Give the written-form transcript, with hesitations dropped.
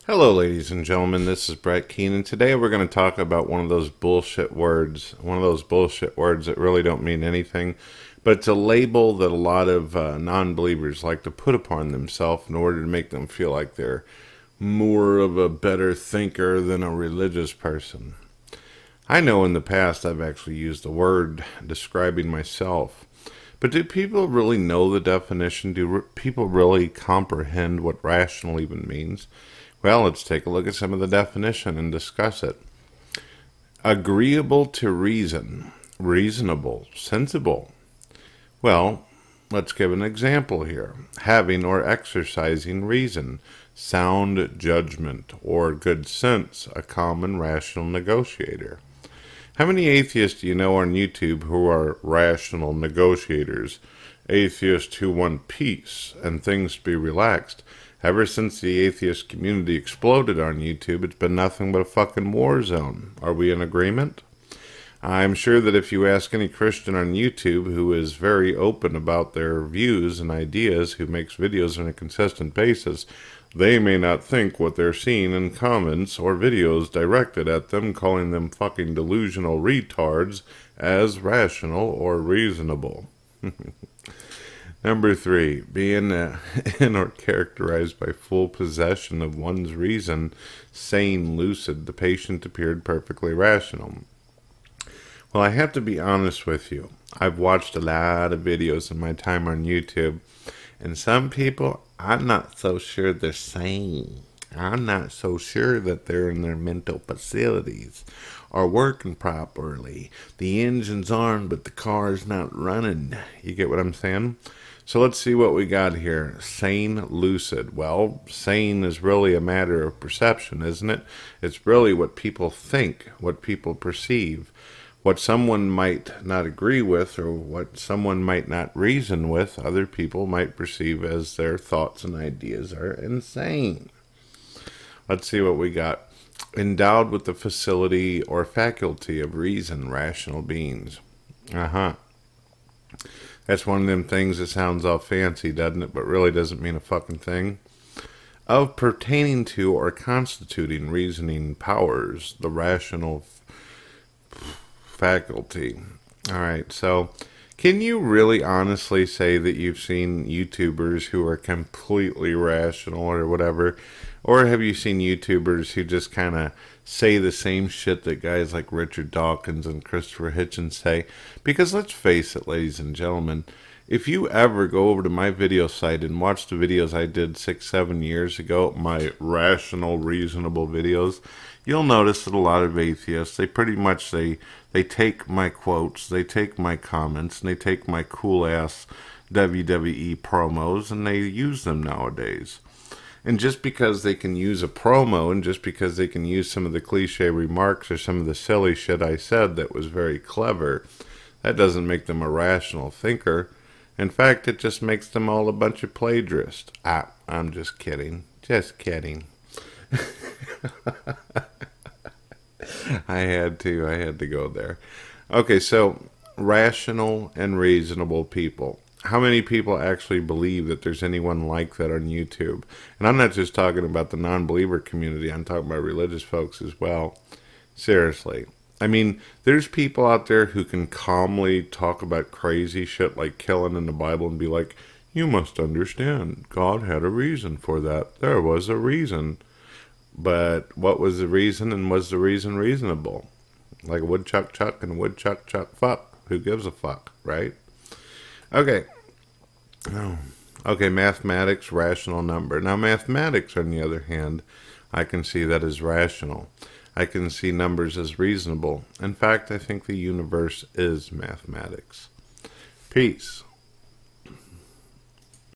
Hello, ladies and gentlemen. This is Brett Keane, and today we're going to talk about one of those bullshit words. One of those bullshit words that really don't mean anything, but it's a label that a lot of non-believers like to put upon themselves in order to make them feel like they're more of a better thinker than a religious person. I know in the past I've actually used the word describing myself, but do people really know the definition? Do people really comprehend what rational even means? Well, let's take a look at some of the definition and discuss it. Agreeable to reason, reasonable, sensible. Well, let's give an example here. Having or exercising reason, sound judgment, or good sense, a common rational negotiator. How many atheists do you know on YouTube who are rational negotiators? Atheists who want peace and things to be relaxed. Ever since the atheist community exploded on YouTube, it's been nothing but a fucking war zone. Are we in agreement? I'm sure that if you ask any Christian on YouTube who is very open about their views and ideas, who makes videos on a consistent basis, they may not think what they're seeing in comments or videos directed at them, calling them fucking delusional retards, as rational or reasonable. Number 3, being in or characterized by full possession of one's reason, sane, lucid, the patient appeared perfectly rational. Well, I have to be honest with you. I've watched a lot of videos in my time on YouTube, and some people, I'm not so sure they're sane. I'm not so sure that they're in their mental facilities or working properly. The engine's on, but the car's not running. You get what I'm saying? So let's see what we got here. Sane, lucid. Well, sane is really a matter of perception, isn't it? It's really what people think, what people perceive, what someone might not agree with, or what someone might not reason with, other people might perceive as their thoughts and ideas are insane. Let's see what we got. Endowed with the facility or faculty of reason, rational beings. That's one of them things that sounds all fancy, doesn't it? But really doesn't mean a fucking thing. Of pertaining to or constituting reasoning powers, the rational faculty. Alright, so can you really honestly say that you've seen YouTubers who are completely rational or whatever? Or have you seen YouTubers who just kind of say the same shit that guys like Richard Dawkins and Christopher Hitchens say? Because let's face it, ladies and gentlemen, if you ever go over to my video site and watch the videos I did 6-7 years ago, my rational, reasonable videos, you'll notice that a lot of atheists, they pretty much they take my quotes, they take my comments, and they take my cool-ass WWE promos, and they use them nowadays. And just because they can use a promo, and just because they can use some of the cliche remarks or some of the silly shit I said that was very clever, that doesn't make them a rational thinker. In fact, it just makes them all a bunch of plagiarists. I'm just kidding. Just kidding. I had to go there. Okay, so rational and reasonable people. How many people actually believe that there's anyone like that on YouTube? And I'm not just talking about the non-believer community. I'm talking about religious folks as well. Seriously. I mean, there's people out there who can calmly talk about crazy shit like killing in the Bible and be like, you must understand, God had a reason for that. There was a reason. But what was the reason, and was the reason reasonable? Like a woodchuck chuck and a woodchuck chuck fuck. Who gives a fuck, right? Okay. Okay, mathematics, rational number. Now, mathematics, on the other hand, I can see that as rational. I can see numbers as reasonable. In fact, I think the universe is mathematics. Peace.